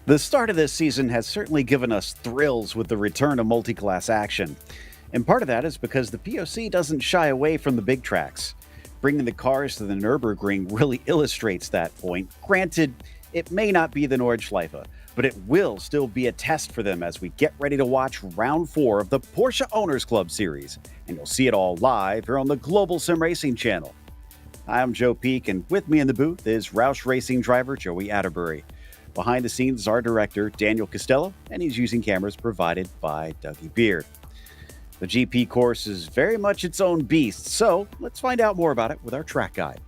The start of this season has certainly given us thrills with the return of multi-class action. And part of that is because the POC doesn't shy away from the big tracks. Bringing the cars to the Nurburgring really illustrates that point. Granted, it may not be the Nordschleife, but it will still be a test for them as we get ready to watch round 4 of the Porsche Owners Club Series. And you'll see it all live here on the Global SimRacing Channel. I'm Joe Peak, and with me in the booth is Roush Racing driver Joey Atterbury. Behind the scenes is our director, Daniel Costello, and he's using cameras provided by Dougie Beard. The GP course is very much its own beast, so let's find out more about it with our track guide.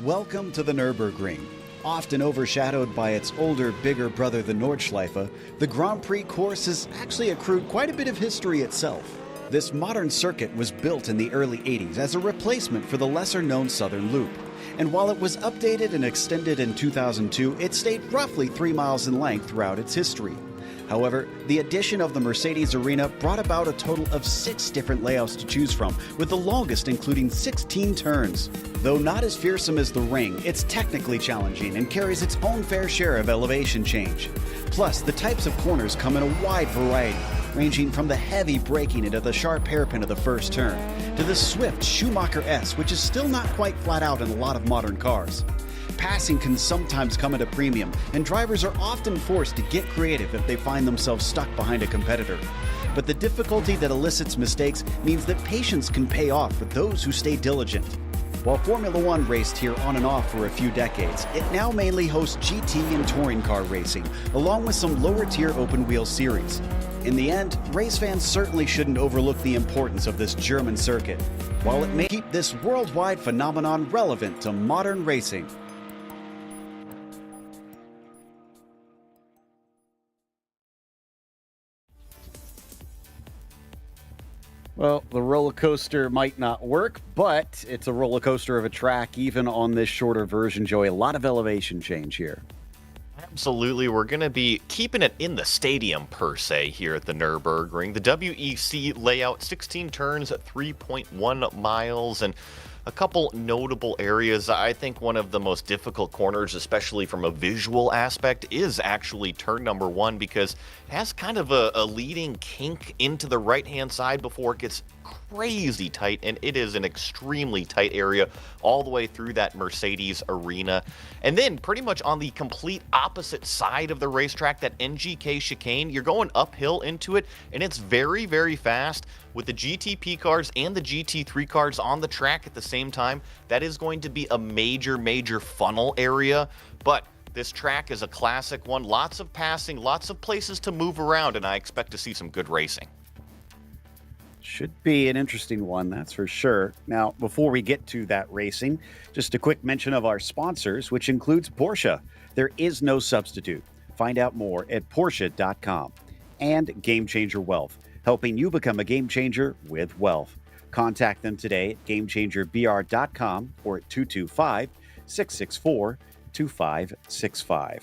Welcome to the Nurburgring. Often overshadowed by its older, bigger brother, the Nordschleife, the Grand Prix course has actually accrued quite a bit of history itself. This modern circuit was built in the early 80s as a replacement for the lesser-known Southern Loop. And while it was updated and extended in 2002, it stayed roughly 3 miles in length throughout its history. However, the addition of the Mercedes Arena brought about a total of 6 different layouts to choose from, with the longest including 16 turns. Though not as fearsome as the Ring, it's technically challenging and carries its own fair share of elevation change. Plus, the types of corners come in a wide variety, ranging from the heavy braking into the sharp hairpin of the first turn, to the swift Schumacher S, which is still not quite flat out in a lot of modern cars. Passing can sometimes come at a premium, and drivers are often forced to get creative if they find themselves stuck behind a competitor. But the difficulty that elicits mistakes means that patience can pay off for those who stay diligent. While Formula One raced here on and off for a few decades, it now mainly hosts GT and touring car racing, along with some lower-tier open-wheel series. In the end, race fans certainly shouldn't overlook the importance of this German circuit, while it may keep this worldwide phenomenon relevant to modern racing. Well, the roller coaster might not work, but it's a roller coaster of a track, even on this shorter version, Joey. A lot of elevation change here. Absolutely. We're going to be keeping it in the stadium, per se, here at the Nürburgring. The WEC layout, 16 turns at 3.1 miles, and a couple notable areas. I think one of the most difficult corners, especially from a visual aspect, is actually turn number 1, because it has kind of a leading kink into the right-hand side before it gets crazy tight, and it is an extremely tight area all the way through that Mercedes arena. And then pretty much on the complete opposite side of the racetrack, that NGK chicane, you're going uphill into it, and it's very, very fast. With the GTP cars and the GT3 cars on the track at the same time, that is going to be a major, major funnel area. But this track is a classic one. Lots of passing, lots of places to move around, and I expect to see some good racing. Should be an interesting one, that's for sure. Now, before we get to that racing, just a quick mention of our sponsors, which includes Porsche. There is no substitute. Find out more at Porsche.com. And Game Changer Wealth, helping you become a game changer with wealth. Contact them today at GameChangerBR.com or at 225-664-2565.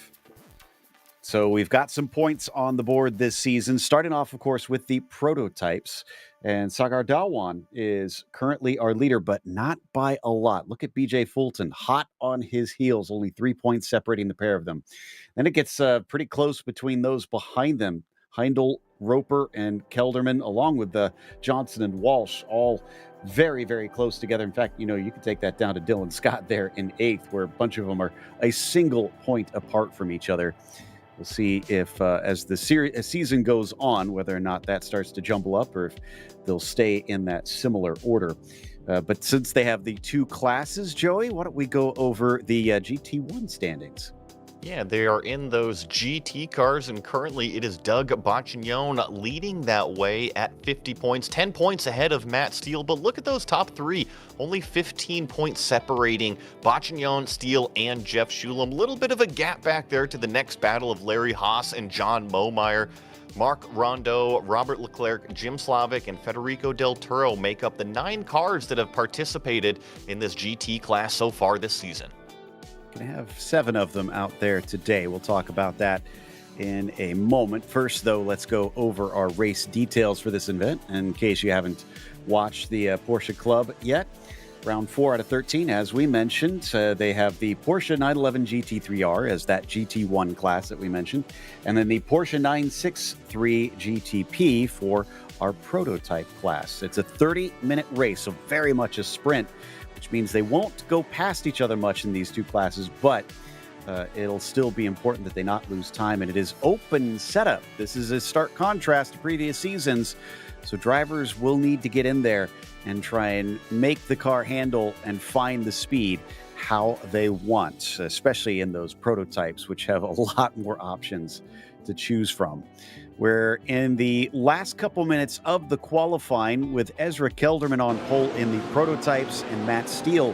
So we've got some points on the board this season, starting off, of course, with the prototypes. And Sagar Dawan is currently our leader, but not by a lot. Look at BJ Fulton, hot on his heels, only 3 points separating the pair of them. Then it gets pretty close between those behind them. Heindel, Roper, and Kelderman, along with Johnson and Walsh, all very, very close together. In fact, you could take that down to Dylan Scott there in 8th, where a bunch of them are a single point apart from each other. We'll see if, as the season goes on, whether or not that starts to jumble up or if they'll stay in that similar order. But since they have the 2 classes, Joey, why don't we go over the GT1 standings? Yeah, they are in those GT cars, and currently it is Doug Boccignone leading that way at 50 points, 10 points ahead of Matt Steele. But look at those top 3, only 15 points separating Boccignone, Steele, and Jeff Schulem. Little bit of a gap back there to the next battle of Larry Haas and John Momeyer. Mark Rondeau, Robert Leclerc, Jim Slavic, and Federico Del Toro make up the 9 cars that have participated in this GT class so far this season. Going to have 7 of them out there today. We'll talk about that in a moment. First, though, let's go over our race details for this event. In case you haven't watched the Porsche Club yet, Round 4 out of 13, as we mentioned, they have the Porsche 911 GT3R as that GT1 class that we mentioned, and then the Porsche 963 GTP for our prototype class. It's a 30-minute race, so very much a sprint, which means they won't go past each other much in these two classes, but it'll still be important that they not lose time, and it is open setup. This is a stark contrast to previous seasons, so drivers will need to get in there and try and make the car handle and find the speed how they want, especially in those prototypes, which have a lot more options to choose from. We're in the last couple minutes of the qualifying with Ezra Kelderman on pole in the prototypes and Matt Steele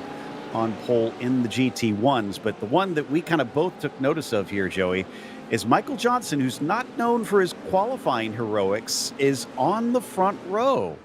on pole in the GT1s. But the one that we kind of both took notice of here, Joey, is Michael Johnson, who's not known for his qualifying heroics, is on the front row.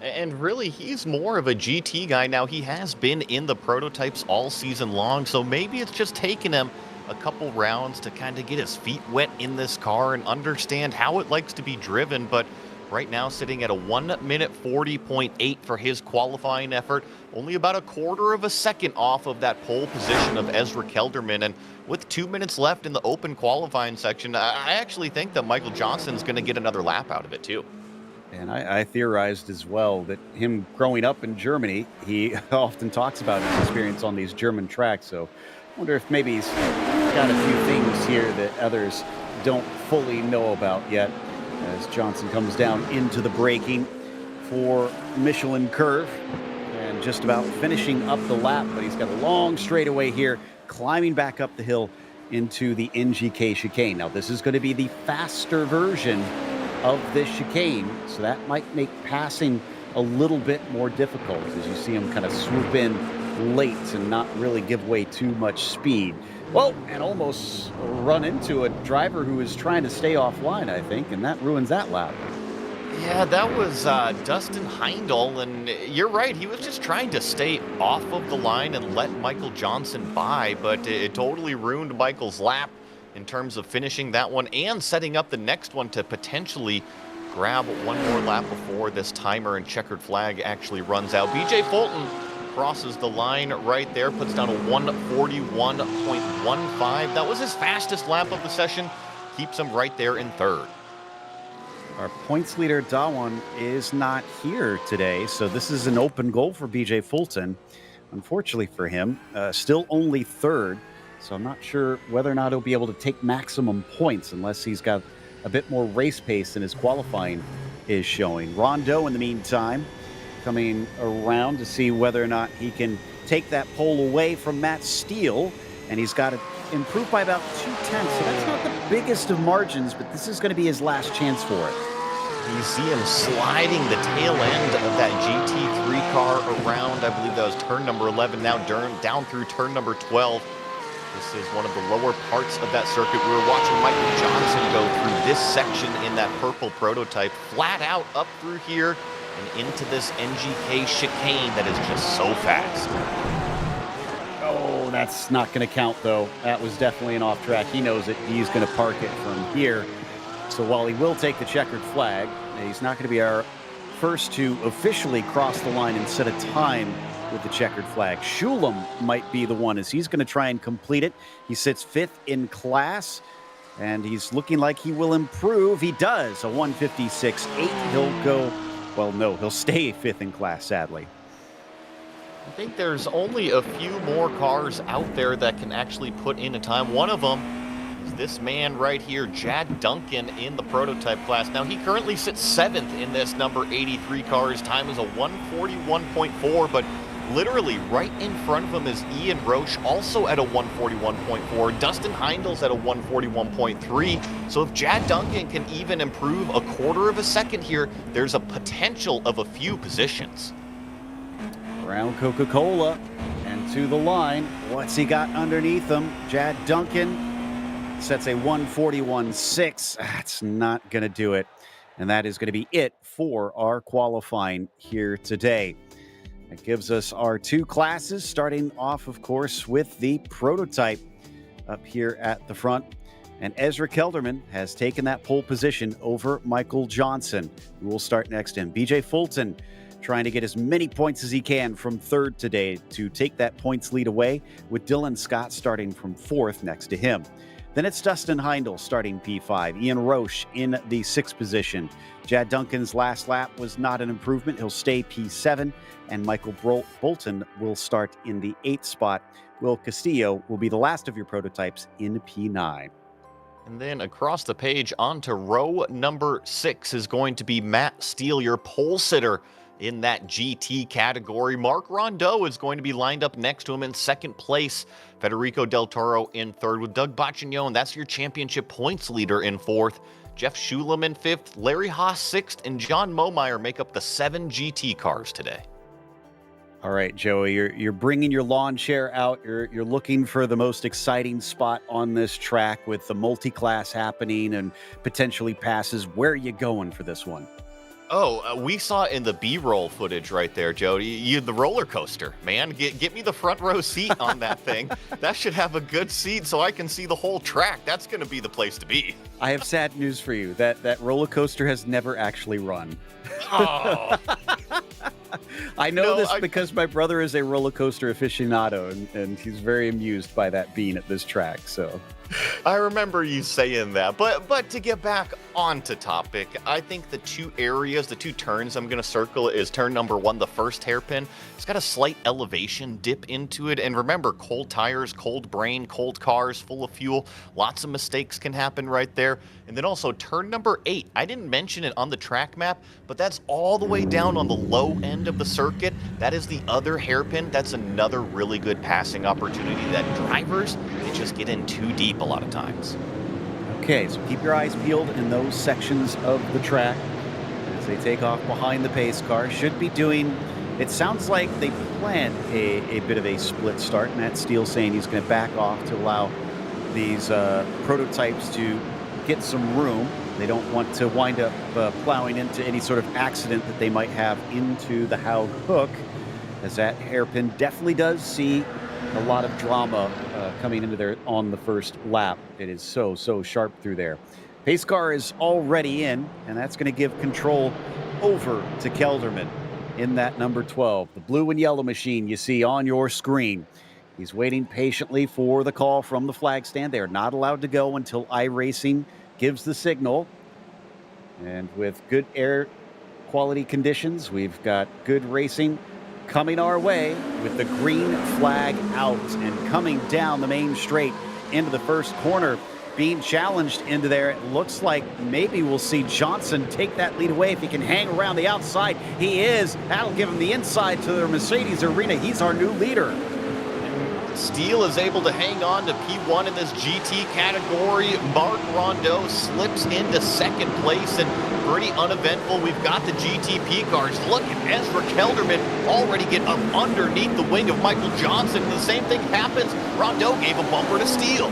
And really, he's more of a GT guy now. He has been in the prototypes all season long, so maybe it's just taken him a couple rounds to kind of get his feet wet in this car and understand how it likes to be driven. But right now, sitting at a 1:40.8 for his qualifying effort, only about a quarter of a second off of that pole position of Ezra Kelderman. And with 2 minutes left in the open qualifying section, I actually think that Michael Johnson's going to get another lap out of it, too. And I theorized as well that him growing up in Germany, he often talks about his experience on these German tracks. So I wonder if maybe he's got a few things here that others don't fully know about yet, as Johnson comes down into the braking for Michelin Curve and just about finishing up the lap. But he's got a long straightaway here, climbing back up the hill into the NGK chicane. Now, this is going to be the faster version of this chicane, so that might make passing a little bit more difficult as you see him kind of swoop in late and not really give away too much speed. Well, and almost run into a driver who is trying to stay offline, I think, and that ruins that lap. Yeah, that was Dustin Heindel, and you're right, he was just trying to stay off of the line and let Michael Johnson by, but it totally ruined Michael's lap in terms of finishing that one and setting up the next one to potentially grab one more lap before this timer and checkered flag actually runs out. BJ Fulton crosses the line right there, puts down a 1:41.15. That was his fastest lap of the session, keeps him right there in third. Our points leader, Dawan, is not here today, so this is an open goal for BJ Fulton. Unfortunately for him, still only third. So I'm not sure whether or not he'll be able to take maximum points unless he's got a bit more race pace than his qualifying is showing. Rondo, in the meantime, coming around to see whether or not he can take that pole away from Matt Steele. And he's got to improve by about 2/10. So that's not the biggest of margins, but this is going to be his last chance for it. You see him sliding the tail end of that GT3 car around, I believe that was turn number 11, now down through turn number 12. This is one of the lower parts of that circuit. We were watching Michael Johnson go through this section in that purple prototype, flat out up through here and into this NGK chicane that is just so fast. Oh, that's not going to count, though. That was definitely an off track. He knows it. He's going to park it from here. So while he will take the checkered flag, he's not going to be our first to officially cross the line and set a time with the checkered flag. Shulam might be the one, as he's going to try and complete it. He sits fifth in class, and he's looking like he will improve. He does, a 1:56.8. He'll go, well, no, he'll stay fifth in class, sadly. I think there's only a few more cars out there that can actually put in a time. One of them is this man right here, Jad Duncan, in the prototype class. Now, he currently sits seventh in this number 83 car. His time is a 1:41.4, but literally right in front of him is Ian Roche, also at a 1:41.4. Dustin Heindel's at a 1:41.3. So if Jad Duncan can even improve a quarter of a second here, there's a potential of a few positions. Around Coca-Cola and to the line. What's he got underneath him? Jad Duncan sets a 1:41.6. That's not going to do it. And that is going to be it for our qualifying here today. That gives us our two classes, starting off, of course, with the prototype up here at the front. And Ezra Kelderman has taken that pole position over Michael Johnson, who will start next to him. BJ Fulton trying to get as many points as he can from third today to take that points lead away, with Dylan Scott starting from fourth next to him. Then it's Dustin Heindel starting P5, Ian Roche in the sixth position. Jad Duncan's last lap was not an improvement. He'll stay P7, and Michael Bolton will start in the eighth spot. Will Castillo will be the last of your prototypes in P9. And then across the page onto row number 6 is going to be Matt Steele, your pole sitter in that GT category. Mark Rondeau is going to be lined up next to him in second place. Federico Del Toro in third with Doug Bacchignone. That's your championship points leader in fourth. Jeff Schulam in fifth, Larry Haas sixth, and John Momeyer make up the 7 GT cars today. All right, Joey, you're bringing your lawn chair out. You're looking for the most exciting spot on this track with the multi-class happening and potentially passes. Where are you going for this one? Oh, we saw in the B-roll footage right there, Jody. You the roller coaster, man. Get me the front row seat on that thing. That should have a good seat so I can see the whole track. That's going to be the place to be. I have sad news for you. That roller coaster has never actually run. Oh. I know because my brother is a roller coaster aficionado, and he's very amused by that being at this track. So I remember you saying that, but to get back onto topic, I think the two turns I'm going to circle is turn number 1, the first hairpin. It's got a slight elevation dip into it, and remember, cold tires, cold brain, cold cars, full of fuel, lots of mistakes can happen right there. And then also turn number 8, I didn't mention it on the track map, but that's all the way down on the low end of the circuit. That is the other hairpin. That's another really good passing opportunity that drivers, they just get in too deep a lot of times. Okay, so keep your eyes peeled in those sections of the track as they take off behind the pace car. Should be doing, it sounds like they planned a bit of a split start. Matt Steele saying he's going to back off to allow these prototypes to get some room. They don't want to wind up plowing into any sort of accident that they might have into the Haug hook, as that hairpin definitely does see a lot of drama coming into there on the first lap. It is so sharp through there. Pace car is already in, and that's going to give control over to Kelderman in that number 12. The blue and yellow machine you see on your screen. He's waiting patiently for the call from the flag stand. They are not allowed to go until iRacing gives the signal. And with good air quality conditions, we've got good racing coming our way with the green flag out and coming down the main straight into the first corner, being challenged into there. It looks like maybe we'll see Johnson take that lead away if he can hang around the outside. He is. That'll give him the inside to the Mercedes arena. He's our new leader. Steele is able to hang on to P1 in this GT category. Mark Rondeau slips into second place, and pretty uneventful. We've got the GTP cars. Look at Ezra Kelderman already get up underneath the wing of Michael Johnson. The same thing happens. Rondeau gave a bumper to Steele.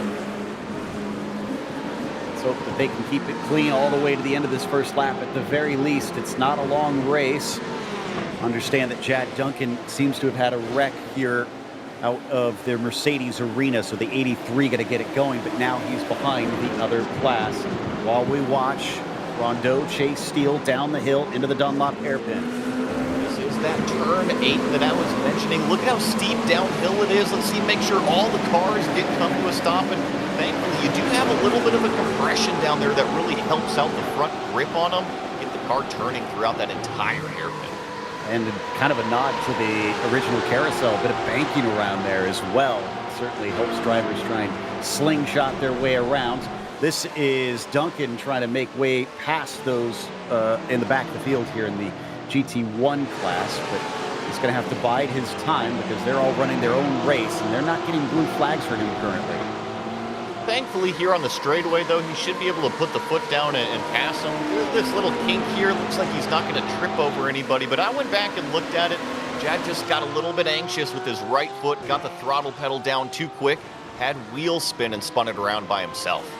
Let's hope that they can keep it clean all the way to the end of this first lap. At the very least, it's not a long race. Understand that Jad Duncan seems to have had a wreck here out of their Mercedes arena, so the 83 got to get it going, but now he's behind the other class. While we watch Rondeau chase Steele down the hill into the Dunlop hairpin. This is that turn 8 that I was mentioning. Look at how steep downhill it is. Let's see, make sure all the cars did come to a stop, and thankfully you do have a little bit of a compression down there that really helps out the front grip on them, get the car turning throughout that entire hairpin. And kind of a nod to the original carousel, a bit of banking around there as well. Certainly helps drivers try and slingshot their way around. This is Duncan trying to make way past those in the back of the field here in the GT1 class, but he's going to have to bide his time because they're all running their own race, and they're not getting blue flags for him currently. Thankfully, here on the straightaway, though, he should be able to put the foot down and pass him. This little kink here looks like he's not going to trip over anybody, but I went back and looked at it. Jad just got a little bit anxious with his right foot, got the throttle pedal down too quick, had wheel spin and spun it around by himself.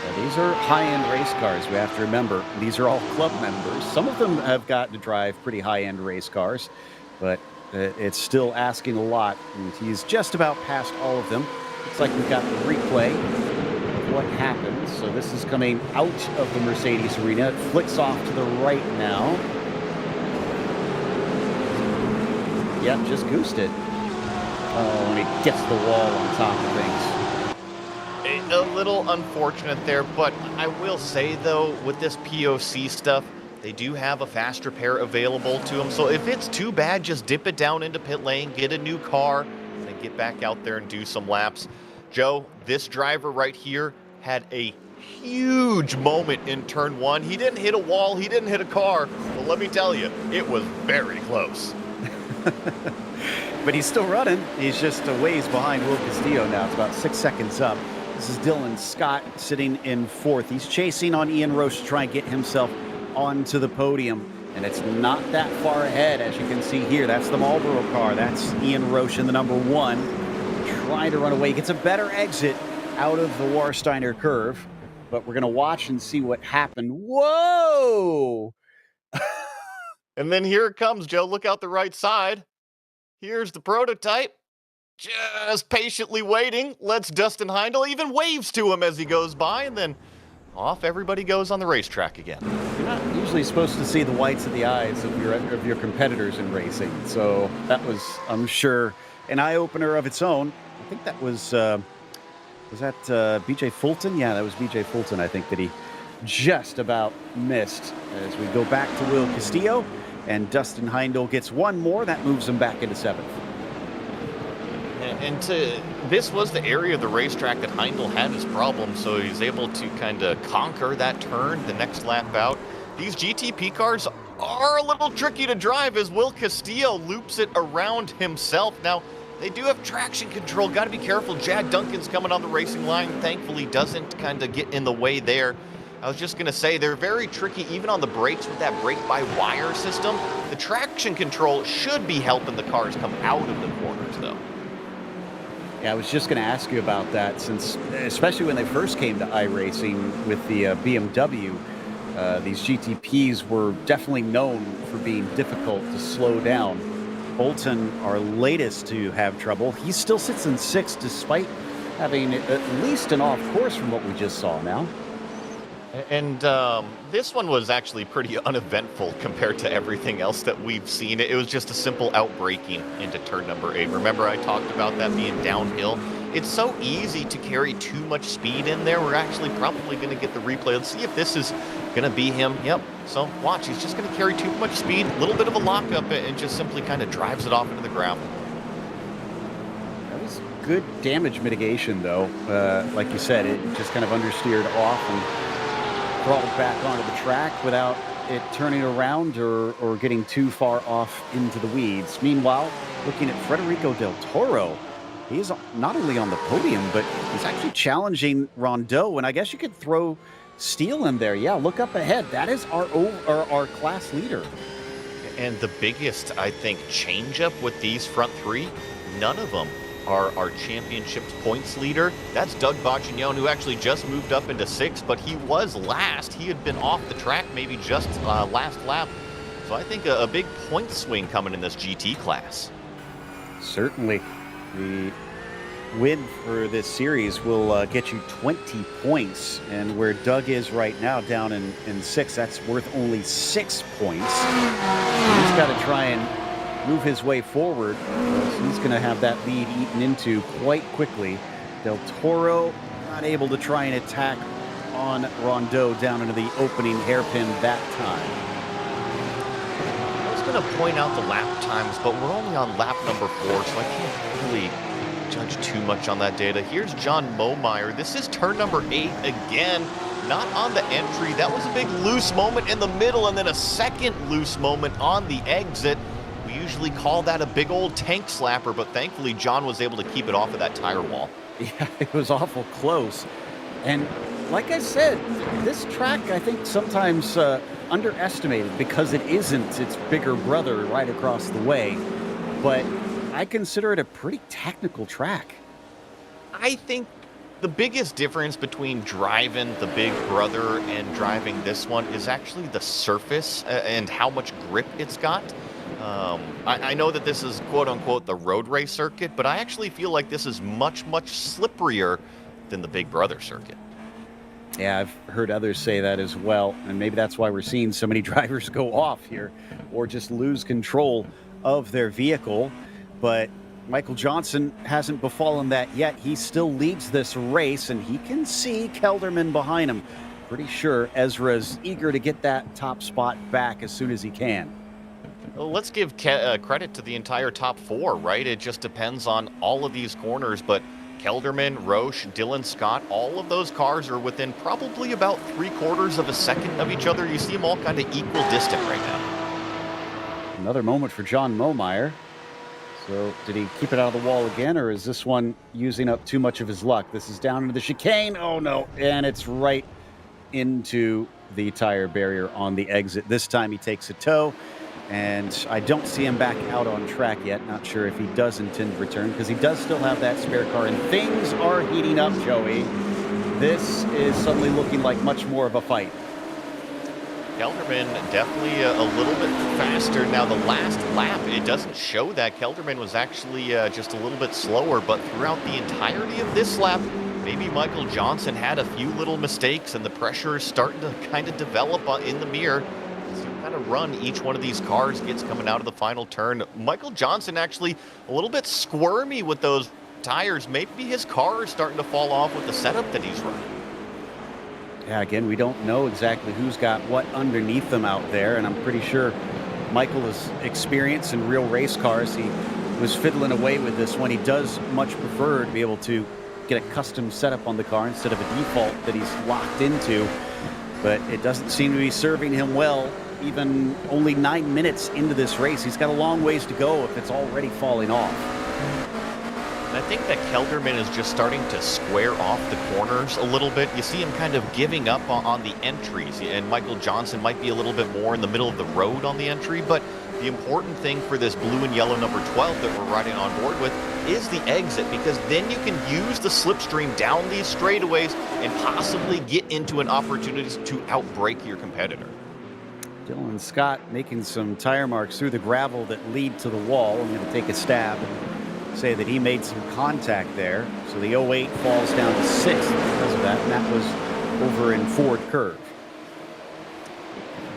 Well, these are high-end race cars. We have to remember, these are all club members. Some of them have gotten to drive pretty high-end race cars, but it's still asking a lot, and he's just about past all of them. Looks like we've got the replay of what happened. So this is coming out of the Mercedes arena. It flicks off to the right now. Yep, just goosed it. Oh, and he gets the wall on top of things. A little unfortunate there, but I will say, though, with this POC stuff, they do have a fast repair available to them. So if it's too bad, just dip it down into pit lane, get a new car, and then get back out there and do some laps. Joe, this driver right here had a huge moment in turn 1. He didn't hit a wall, he didn't hit a car, but let me tell you, it was very close. But he's still running. He's just a ways behind Will Castillo now. It's about 6 seconds up. This is Dylan Scott sitting in 4th. He's chasing on Ian Roche to try and get himself onto the podium. And it's not that far ahead, as you can see here. That's the Marlboro car. That's Ian Roche in the number 1. Trying to run away. Gets a better exit out of the Warsteiner curve. But we're going to watch and see what happened. Whoa! And then here it comes, Joe. Look out the right side. Here's the prototype. Just patiently waiting. Lets Dustin Heindel, even waves to him as he goes by, and then off everybody goes on the racetrack again. You're not usually supposed to see the whites of the eyes of your competitors in racing. So that was, I'm sure, an eye-opener of its own. I think that was that BJ Fulton? Yeah, that was BJ Fulton, I think, that he just about missed. As we go back to Will Castillo, and Dustin Heindel gets one more. That moves him back into 7th. And this was the area of the racetrack that Heindel had his problem, so he's able to kind of conquer that turn the next lap out. These GTP cars are a little tricky to drive as Will Castillo loops it around himself. Now, they do have traction control. Got to be careful. Jad Duncan's coming on the racing line. Thankfully, doesn't kind of get in the way there. I was just going to say, they're very tricky even on the brakes with that brake-by-wire system. The traction control should be helping the cars come out of the corners, though. Yeah, I was just going to ask you about that, since especially when they first came to iRacing with the BMW, these GTPs were definitely known for being difficult to slow down. Bolton, our latest to have trouble, he still sits in 6th despite having at least an off course from what we just saw now. And this one was actually pretty uneventful compared to everything else that we've seen. It was just a simple outbraking into turn number 8. Remember, I talked about that being downhill. It's so easy to carry too much speed in there. We're actually probably going to get the replay. Let's see if this is going to be him. Yep. So watch, he's just going to carry too much speed, a little bit of a lockup, and just simply kind of drives it off into the ground. That was good damage mitigation, though. Like you said, it just kind of understeered off and throttled back onto the track without it turning around or getting too far off into the weeds. Meanwhile, looking at Federico Del Toro, he's not only on the podium, but he's actually challenging Rondeau, and I guess you could throw Steele in there. Yeah, look up ahead. That is our class leader. And the biggest, I think, change-up with these front 3, none of them are our championship's points leader. That's Doug Bacchignon, who actually just moved up into 6th, but he was last. He had been off the track maybe just last lap. So I think a big point swing coming in this GT class. Certainly. The win for this series will get you 20 points. And where Doug is right now, down in 6th, that's worth only 6 points. He's got to try and move his way forward. So he's going to have that lead eaten into quite quickly. Del Toro not able to try and attack on Rondeau down into the opening hairpin that time. I was going to point out the lap times, but we're only on lap number 4, so I can't really judge too much on that data. Here's John Momeyer. This is turn number 8 again. Not on the entry. That was a big loose moment in the middle, and then a second loose moment on the exit. We usually call that a big old tank slapper, but thankfully John was able to keep it off of that tire wall. Yeah, it was awful close. And like I said, this track, I think, sometimes underestimated because it isn't its bigger brother right across the way. But I consider it a pretty technical track. I think the biggest difference between driving the big brother and driving this one is actually the surface and how much grip it's got. I know that this is quote-unquote the road race circuit, but I actually feel like this is much, much slipperier than the Big Brother circuit. Yeah, I've heard others say that as well, and maybe that's why we're seeing so many drivers go off here or just lose control of their vehicle, but Michael Johnson hasn't befallen that yet. He still leads this race, and he can see Kelderman behind him. Pretty sure Ezra's eager to get that top spot back as soon as he can. Well, let's give credit to the entire top four, right? It just depends on all of these corners, but Kelderman, Roche, Dylan Scott, all of those cars are within probably about 3/4 of a second of each other. You see them all kind of equal distant right now. Another moment for John Momeyer. So did he keep it out of the wall again, or is this one using up too much of his luck? This is down into the chicane. Oh, no. And it's right into the tire barrier on the exit. This time he takes a tow, and I don't see him back out on track yet. Not sure if he does intend to return, because he does still have that spare car, and things are heating up, Joey. This is suddenly looking like much more of a fight. Kelderman definitely a little bit faster. Now, the last lap, it doesn't show that. Kelderman was actually just a little bit slower, but throughout the entirety of this lap, maybe Michael Johnson had a few little mistakes, and the pressure is starting to kind of develop in the mirror. As you kind of run each one of these cars gets coming out of the final turn. Michael Johnson actually a little bit squirmy with those tires. Maybe his car is starting to fall off with the setup that he's running. Yeah, again, we don't know exactly who's got what underneath them out there, and I'm pretty sure Michael is experienced in real race cars. He was fiddling away with this one. He does much prefer to be able to get a custom setup on the car instead of a default that he's locked into, but it doesn't seem to be serving him well. Even only 9 minutes into this race, he's got a long ways to go if it's already falling off. I think that Kelderman is just starting to square off the corners a little bit. You see him kind of giving up on the entries, and Michael Johnson might be a little bit more in the middle of the road on the entry, but the important thing for this blue and yellow number 12 that we're riding on board with is the exit, because then you can use the slipstream down these straightaways and possibly get into an opportunity to outbrake your competitor. Dylan Scott making some tire marks through the gravel that lead to the wall. I'm going to take a stab and say that he made some contact there. So the 08 falls down to 6th because of that, and that was over in Ford Curve.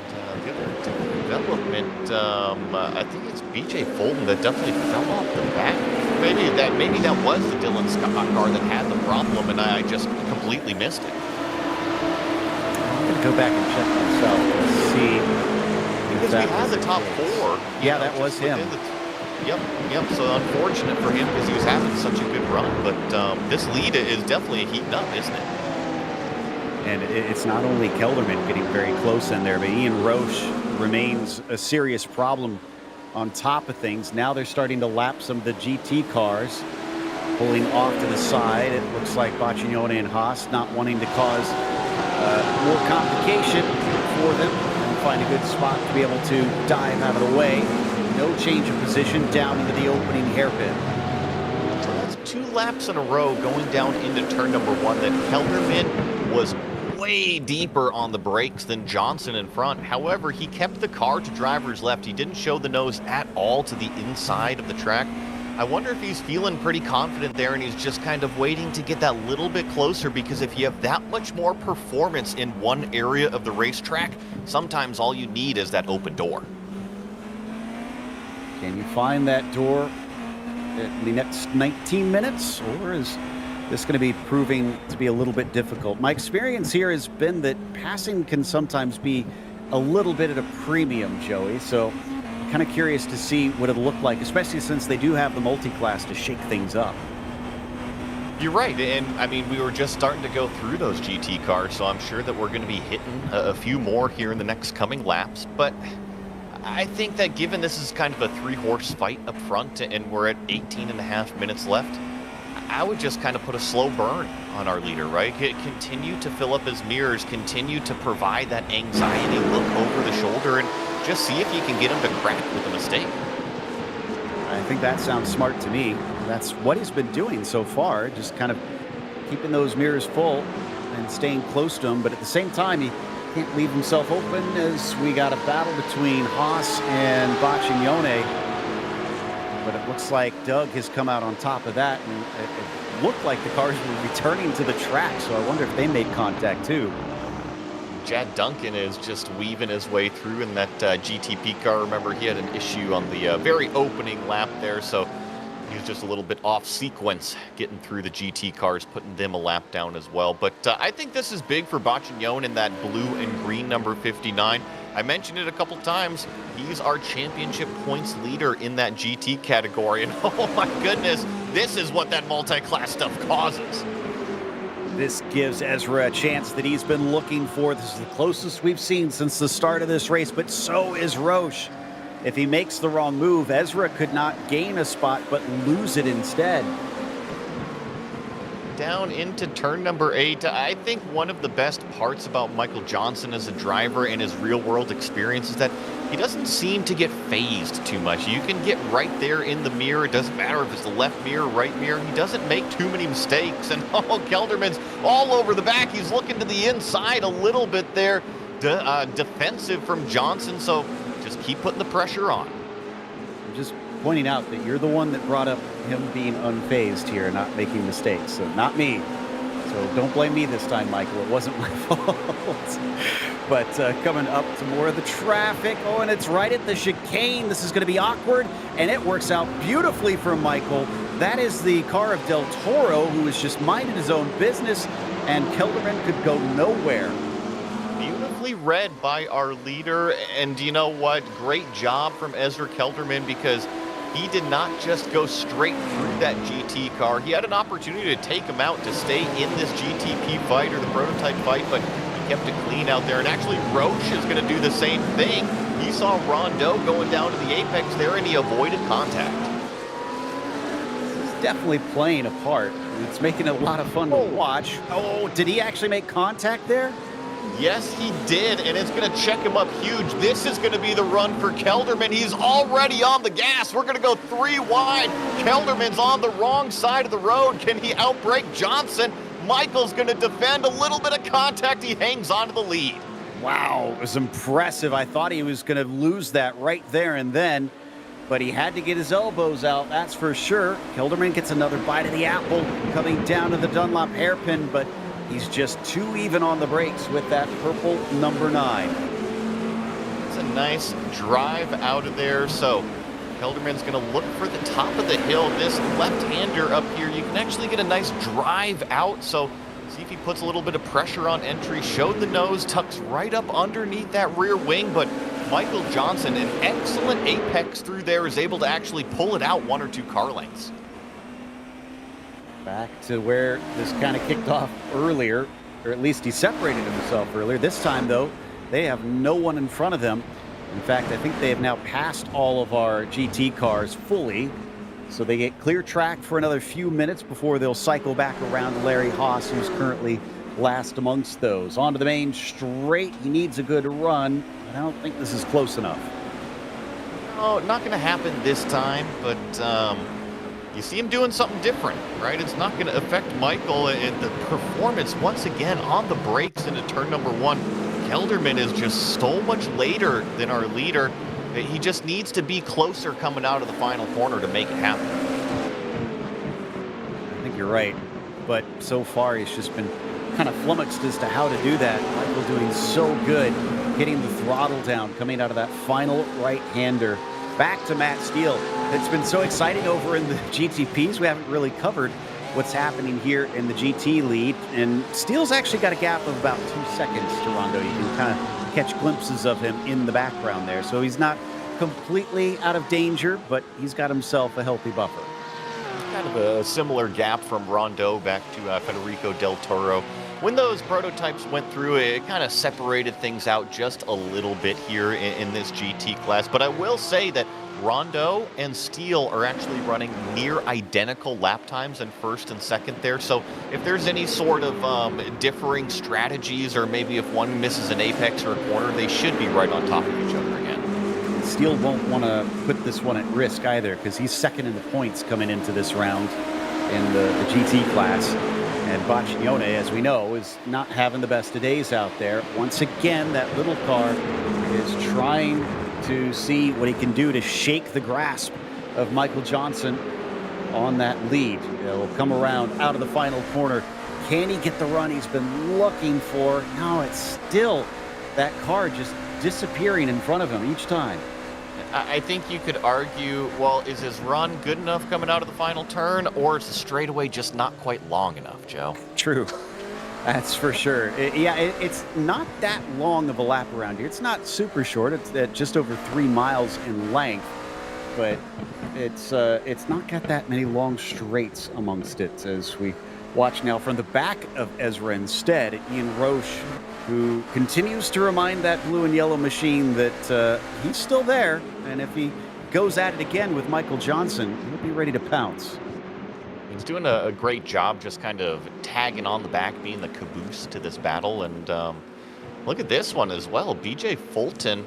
The other development, I think it's BJ Fulton that definitely fell off the back. Maybe that was the Dylan Scott car that had the problem, and I just completely missed it. I'm going to go back and check myself and see. Because we had the top 4. Yeah, that was him. Yep. So unfortunate for him because he was having such a good run. But this lead is definitely heating up, isn't it? And it's not only Kelderman getting very close in there, but Ian Roche remains a serious problem on top of things. Now they're starting to lap some of the GT cars, pulling off to the side. It looks like Baccignone and Haas not wanting to cause more complication for them and find a good spot to be able to dive out of the way. No change of position down into the opening hairpin. So that's 2 laps in a row going down into turn number 1 that Kelderman was way deeper on the brakes than Johnson in front. However, he kept the car to driver's left. He didn't show the nose at all to the inside of the track. I wonder if he's feeling pretty confident there and he's just kind of waiting to get that little bit closer, because if you have that much more performance in one area of the racetrack, sometimes all you need is that open door. Can you find that door in the next 19 minutes, or is this going to be proving to be a little bit difficult? My experience here has been that passing can sometimes be a little bit at a premium, Joey, so I'm kind of curious to see what it'll look like, especially since they do have the multi-class to shake things up. You're right, and I mean, we were just starting to go through those GT cars, so I'm sure that we're going to be hitting a few more here in the next coming laps, but I think that given this is kind of a 3-horse fight up front and we're at 18.5 minutes left, I would just kind of put a slow burn on our leader, right? Continue to fill up his mirrors, continue to provide that anxiety look over the shoulder, and just see if you can get him to crack with a mistake. I think that sounds smart to me. That's what he's been doing so far, just kind of keeping those mirrors full and staying close to him, but at the same time, he can't leave himself open as we got a battle between Haas and Baccignone. But it looks like Doug has come out on top of that, and it looked like the cars were returning to the track, so I wonder if they made contact too. Jad Duncan is just weaving his way through in that GTP car. Remember, he had an issue on the very opening lap there, so he was just a little bit off sequence getting through the GT cars, putting them a lap down as well. But I think this is big for Bacchignone in that blue and green number 59. I mentioned it a couple times. He's our championship points leader in that GT category. And oh my goodness, this is what that multi-class stuff causes. This gives Ezra a chance that he's been looking for. This is the closest we've seen since the start of this race, but so is Roche. If he makes the wrong move, Ezra could not gain a spot, but lose it instead. Down into turn number 8. I think one of the best parts about Michael Johnson as a driver and his real-world experience is that he doesn't seem to get phased too much. You can get right there in the mirror. It doesn't matter if it's the left mirror, right mirror. He doesn't make too many mistakes. And oh, Kelderman's all over the back. He's looking to the inside a little bit there. Defensive from Johnson, so just keep putting the pressure on. I'm just pointing out that you're the one that brought up him being unfazed here, not making mistakes. So not me. So don't blame me this time, Michael. It wasn't my fault. But coming up to more of the traffic. Oh, and it's right at the chicane. This is going to be awkward, and it works out beautifully for Michael. That is the car of Del Toro, who was just minding his own business, and Kelderman could go nowhere. Beautifully read by our leader, and you know what? Great job from Ezra Kelderman, because he did not just go straight through that GT car. He had an opportunity to take him out to stay in this GTP fight or the prototype fight, but he kept it clean out there. And actually, Roche is going to do the same thing. He saw Rondeau going down to the apex there, and he avoided contact. This is definitely playing a part. It's making it a lot of fun to watch. Oh, did he actually make contact there? Yes, he did, and it's going to check him up huge. This is going to be the run for Kelderman. He's already on the gas. We're going to go 3 wide. Kelderman's on the wrong side of the road. Can he outbrake Johnson? Michael's going to defend a little bit of contact. He hangs on to the lead. Wow, it was impressive. I thought he was going to lose that right there and then, but he had to get his elbows out, that's for sure. Kelderman gets another bite of the apple, coming down to the Dunlop hairpin, but he's just too even on the brakes with that purple number 9. It's a nice drive out of there. So Kelderman's going to look for the top of the hill. This left-hander up here, you can actually get a nice drive out. So see if he puts a little bit of pressure on entry. Showed the nose, tucks right up underneath that rear wing. But Michael Johnson, an excellent apex through there, is able to actually pull it out 1 or 2 car lengths. Back to where this kind of kicked off earlier, or at least he separated himself earlier. This time, though, they have no one in front of them. In fact, I think they have now passed all of our GT cars fully, so they get clear track for another few minutes before they'll cycle back around to Larry Haas, who's currently last amongst those. Onto the main straight. He needs a good run, but I don't think this is close enough. Oh, not going to happen this time, but you see him doing something different, right? It's not going to affect Michael, and the performance, once again, on the brakes into turn number 1. Kelderman is just so much later than our leader. He just needs to be closer coming out of the final corner to make it happen. I think you're right, but so far he's just been kind of flummoxed as to how to do that. Michael doing so good, getting the throttle down, coming out of that final right-hander. Back to Matt Steele. It's been so exciting over in the GTPs. We haven't really covered what's happening here in the GT lead. And Steele's actually got a gap of about 2 seconds to Rondeau. You can kind of catch glimpses of him in the background there. So he's not completely out of danger, but he's got himself a healthy buffer. Kind of a similar gap from Rondeau back to Federico Del Toro. When those prototypes went through, it kind of separated things out just a little bit here in this GT class. But I will say that Rondeau and Steele are actually running near identical lap times in first and second there. So if there's any sort of differing strategies, or maybe if one misses an apex or a corner, they should be right on top of each other again. Steele won't want to put this one at risk either, because he's second in the points coming into this round in the GT class. And Bacchignone, as we know, is not having the best of days out there. Once again, that little car is trying to see what he can do to shake the grasp of Michael Johnson on that lead. He'll come around out of the final corner. Can he get the run he's been looking for? No, it's still that car just disappearing in front of him each time. I think you could argue, well, is his run good enough coming out of the final turn, or is the straightaway just not quite long enough, Joe? True. That's for sure. It's not that long of a lap around here. It's not super short. It's at just over 3 miles in length, but it's not got that many long straights amongst it. As we watch now from the back of Ezra instead, Ian Roche, who continues to remind that blue and yellow machine that he's still there, and if he goes at it again with Michael Johnson, he'll be ready to pounce. He's doing a great job just kind of tagging on the back, being the caboose to this battle. And look at this one as well. BJ Fulton,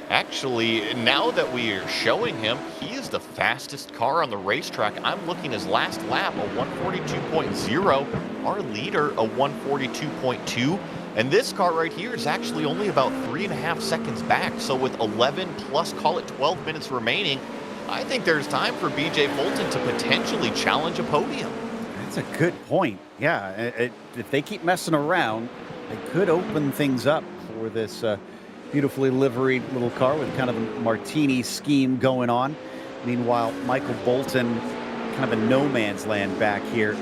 actually, now that we are showing him, he is the fastest car on the racetrack. I'm looking his last lap, a 142.0. Our leader, a 142.2. And this car right here is actually only about 3.5 seconds back. So with 11 plus, call it 12 minutes remaining, I think there's time for BJ Fulton to potentially challenge a podium. That's a good point. Yeah, if they keep messing around, they could open things up for this beautifully liveried little car with kind of a martini scheme going on. Meanwhile, Michael Bolton, kind of a no man's land back here,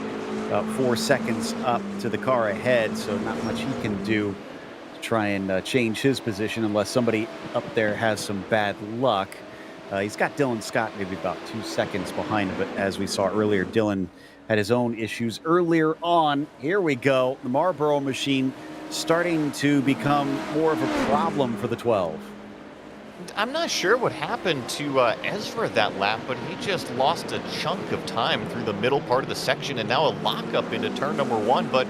about 4 seconds up to the car ahead, so not much he can do to try and change his position unless somebody up there has some bad luck. He's got Dylan Scott maybe about 2 seconds behind him, but as we saw earlier, Dylan had his own issues earlier on. Here we go. The Marlboro machine starting to become more of a problem for the 12. I'm not sure what happened to Ezra that lap, but he just lost a chunk of time through the middle part of the section, and now a lockup into turn number 1. But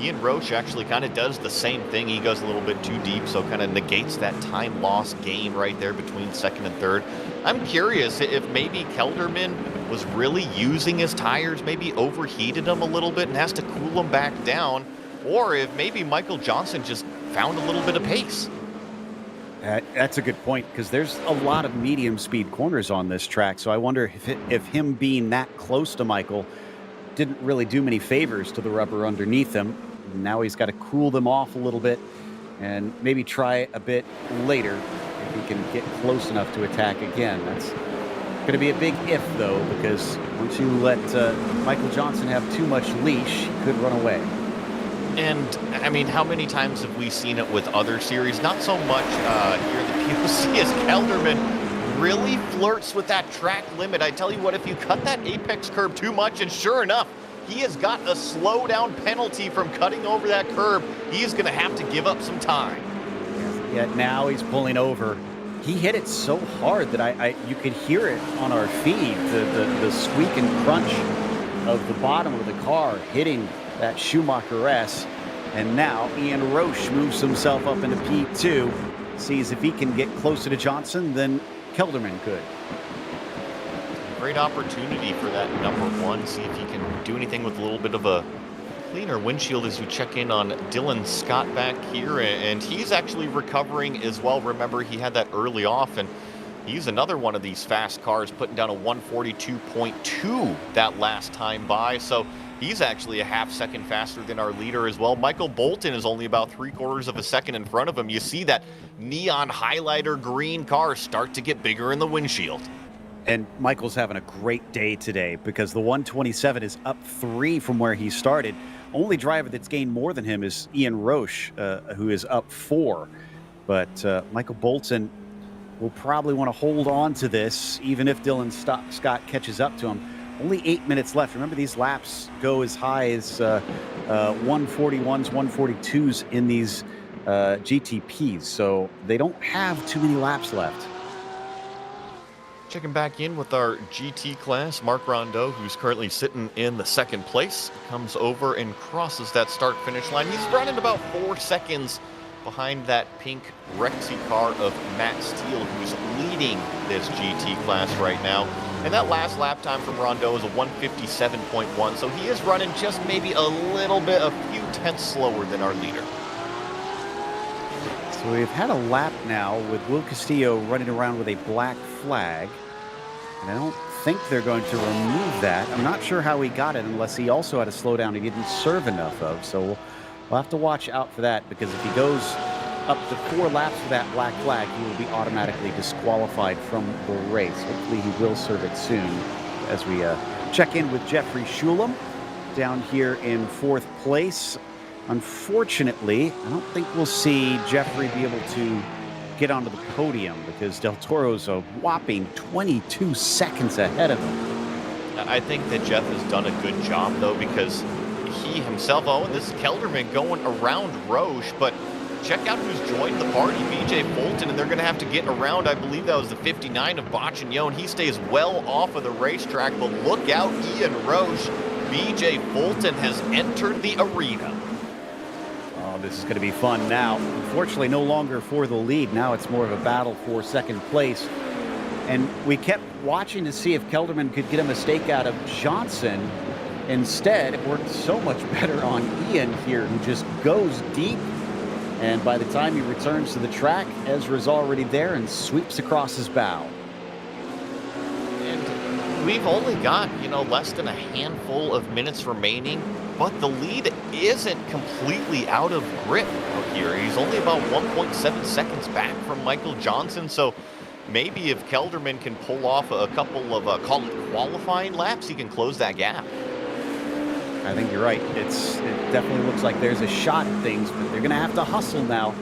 Ian Roche actually kind of does the same thing. He goes a little bit too deep, so kind of negates that time loss gain right there between second and third. I'm curious if maybe Kelderman was really using his tires, maybe overheated them a little bit and has to cool them back down, or if maybe Michael Johnson just found a little bit of pace. That's a good point, because there's a lot of medium speed corners on this track, so I wonder if him being that close to Michael didn't really do many favors to the rubber underneath him. Now he's got to cool them off a little bit and maybe try a bit later if he can get close enough to attack again. That's going to be a big if, though, because once you let Michael Johnson have too much leash, he could run away. And, I mean, how many times have we seen it with other series? Not so much here in the POC as Kelderman really flirts with that track limit. I tell you what, if you cut that apex curb too much, and sure enough, he has got a slowdown penalty from cutting over that curb. He's going to have to give up some time. Yet now he's pulling over. He hit it so hard that you could hear it on our feed, the squeak and crunch of the bottom of the car hitting that Schumacher S. And now Ian Roche moves himself up into P2, sees if he can get closer to Johnson than Kelderman could. Great opportunity for that number 1. See if he can do anything with a little bit of a cleaner windshield as we check in on Dylan Scott back here. And he's actually recovering as well. Remember, he had that early off, and he's another one of these fast cars, putting down a 142.2 that last time by. So he's actually a half second faster than our leader as well. Michael Bolton is only about 3/4 of a second in front of him. You see that neon highlighter green car start to get bigger in the windshield. And Michael's having a great day today, because the 127 is up 3 from where he started. Only driver that's gained more than him is Ian Roche, who is up 4. But Michael Bolton will probably want to hold on to this, even if Dylan Scott catches up to him. Only 8 minutes left. Remember, these laps go as high as 141s, 142s in these GTPs, so they don't have too many laps left. Checking back in with our GT class, Mark Rondeau, who's currently sitting in the second place, comes over and crosses that start-finish line. He's running about 4 seconds behind that pink Rexy car of Matt Steele, who's leading this GT class right now. And that last lap time from Rondeau is a 157.1, so he is running just maybe a little bit, a few tenths slower than our leader. So we've had a lap now with Will Castillo running around with a black flag. And I don't think they're going to remove that. I'm not sure how he got it, unless he also had a slowdown he didn't serve enough of. So we'll have to watch out for that, because if he goes up to 4 laps for that black flag, he will be automatically disqualified from the race. Hopefully he will serve it soon as we check in with Jeffrey Shulam down here in 4th place. Unfortunately, I don't think we'll see Jeffrey be able to get onto the podium because Del Toro's a whopping 22 seconds ahead of him. I think that Jeff has done a good job, though, because he himself, and this is Kelderman going around Roche, but check out who's joined the party, BJ Fulton, and they're going to have to get around, I believe that was the 59 of Bacchignon. He stays well off of the racetrack, but look out, Ian Roche. BJ Fulton has entered the arena. Oh, this is going to be fun now. Unfortunately, no longer for the lead. Now it's more of a battle for 2nd place. And we kept watching to see if Kelderman could get a mistake out of Johnson. Instead, it worked so much better on Ian here, who just goes deep. And by the time he returns to the track, Ezra's already there and sweeps across his bow. And we've only got, less than a handful of minutes remaining, but the lead isn't completely out of grip out here. He's only about 1.7 seconds back from Michael Johnson, so maybe if Kelderman can pull off a couple of, call it qualifying laps, he can close that gap. I think you're right. It definitely looks like there's a shot at things, but they're going to have to hustle now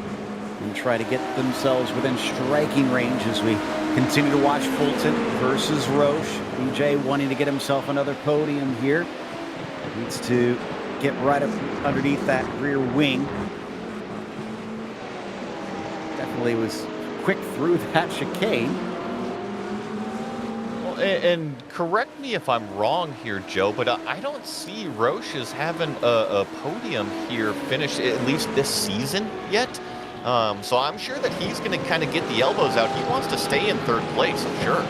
and try to get themselves within striking range as we continue to watch Fulton versus Roche. BJ wanting to get himself another podium here. Needs to get right up underneath that rear wing. Definitely was quick through that chicane. And correct me if I'm wrong here, Joe, but I don't see Roche as having a podium here finished, at least this season yet. So I'm sure that he's going to kind of get the elbows out. He wants to stay in 3rd place, I'm sure.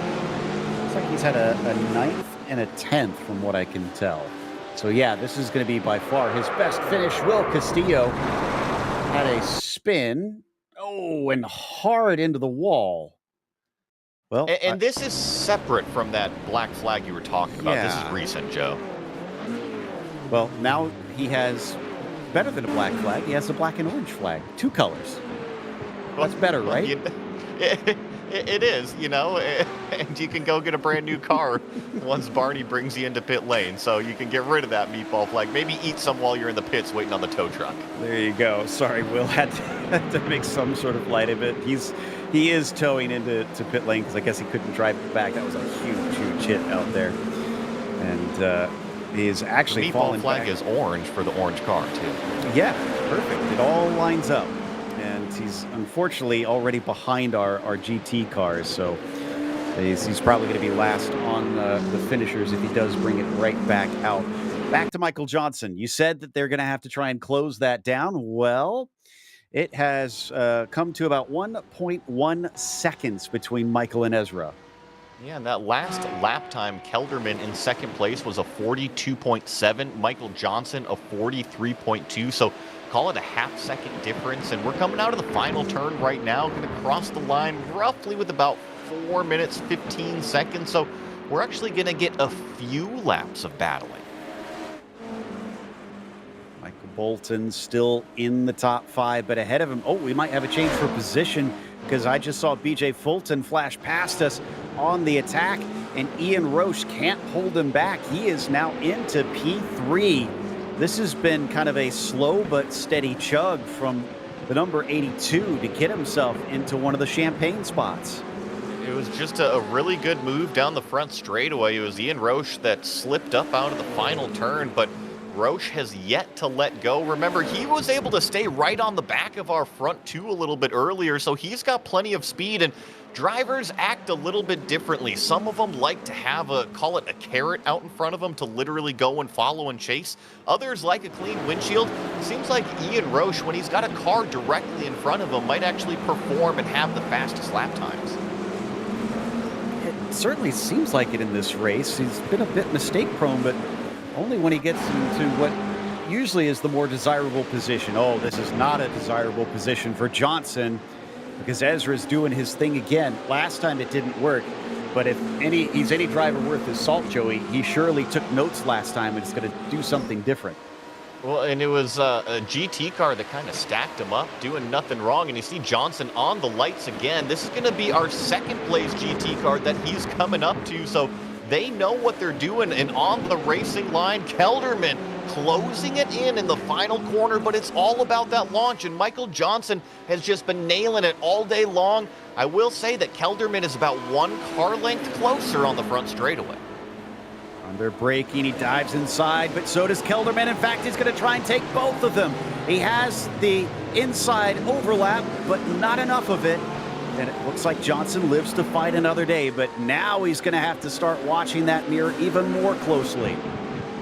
Looks like he's had a 9th and a 10th from what I can tell. So yeah, this is going to be by far his best finish. Will Castillo had a spin. Oh, and hard into the wall. Well, and this is separate from that black flag you were talking about. Yeah. This is recent, Joe. Well, now he has better than a black flag. He has a black and orange flag. 2 colors. That's better, right? It is, and you can go get a brand new car once Barney brings you into pit lane. So you can get rid of that meatball flag. Maybe eat some while you're in the pits waiting on the tow truck. There you go. Sorry, Will had to make some sort of light of it. He is towing into pit lane because I guess he couldn't drive it back. That was a huge hit out there. And he is actually falling back. The meatball flag is orange for the orange car, too. Yeah, perfect. It all lines up. And he's unfortunately already behind our GT cars, so he's probably going to be last on the finishers if he does bring it right back out. Back to Michael Johnson. You said that they're going to have to try and close that down. Well, it has come to about 1.1 seconds between Michael and Ezra. Yeah, and that last lap time, Kelderman in 2nd place was a 42.7. Michael Johnson a 43.2. So call it a half-second difference. And we're coming out of the final turn right now. Going to cross the line roughly with about 4 minutes, 15 seconds. So we're actually going to get a few laps of battling. Michael Bolton still in the top 5, but ahead of him. Oh, we might have a change for position because I just saw BJ Fulton flash past us on the attack, and Ian Roche can't hold him back. He is now into P3. This has been kind of a slow but steady chug from the number 82 to get himself into one of the champagne spots. It was just a really good move down the front straightaway. It was Ian Roche that slipped up out of the final turn, but Roche has yet to let go. Remember, he was able to stay right on the back of our front two a little bit earlier, so he's got plenty of speed, and drivers act a little bit differently. Some of them like to have call it a carrot out in front of them to literally go and follow and chase. Others like a clean windshield. It seems like Ian Roche, when he's got a car directly in front of him, might actually perform and have the fastest lap times. It certainly seems like it in this race. He's been a bit mistake-prone, but only when he gets into what usually is the more desirable position. Oh, this is not a desirable position for Johnson because Ezra's doing his thing again. Last time it didn't work, but if he's any driver worth his salt, Joey, he surely took notes last time and it's going to do something different. Well, and it was a GT car that kind of stacked him up, doing nothing wrong. And you see Johnson on the lights again. This is going to be our second place GT car that he's coming up to. So they know what they're doing. And on the racing line, Kelderman closing it in the final corner. But it's all about that launch. And Michael Johnson has just been nailing it all day long. I will say that Kelderman is about one car length closer on the front straightaway. Under braking, he dives inside, but so does Kelderman. In fact, he's going to try and take both of them. He has the inside overlap, but not enough of it. And it looks like Johnson lives to fight another day, but now he's going to have to start watching that mirror even more closely.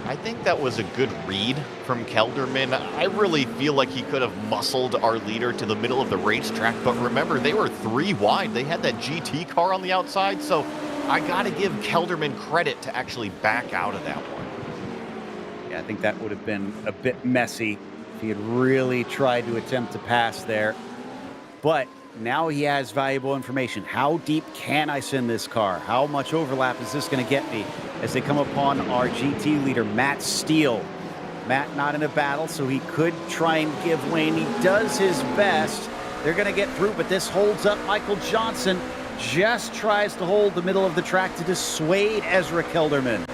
I think that was a good read from Kelderman. I really feel like he could have muscled our leader to the middle of the racetrack, but remember, they were 3 wide. They had that GT car on the outside, so I got to give Kelderman credit to actually back out of that one. Yeah, I think that would have been a bit messy if he had really tried to attempt to pass there. But now he has valuable information. How deep can I send this car? How much overlap is this going to get me as they come upon our GT leader, Matt Steele? Matt not in a battle, so he could try and give lane. He does his best. They're going to get through, but this holds up Michael Johnson. Just tries to hold the middle of the track to dissuade Ezra Kelderman.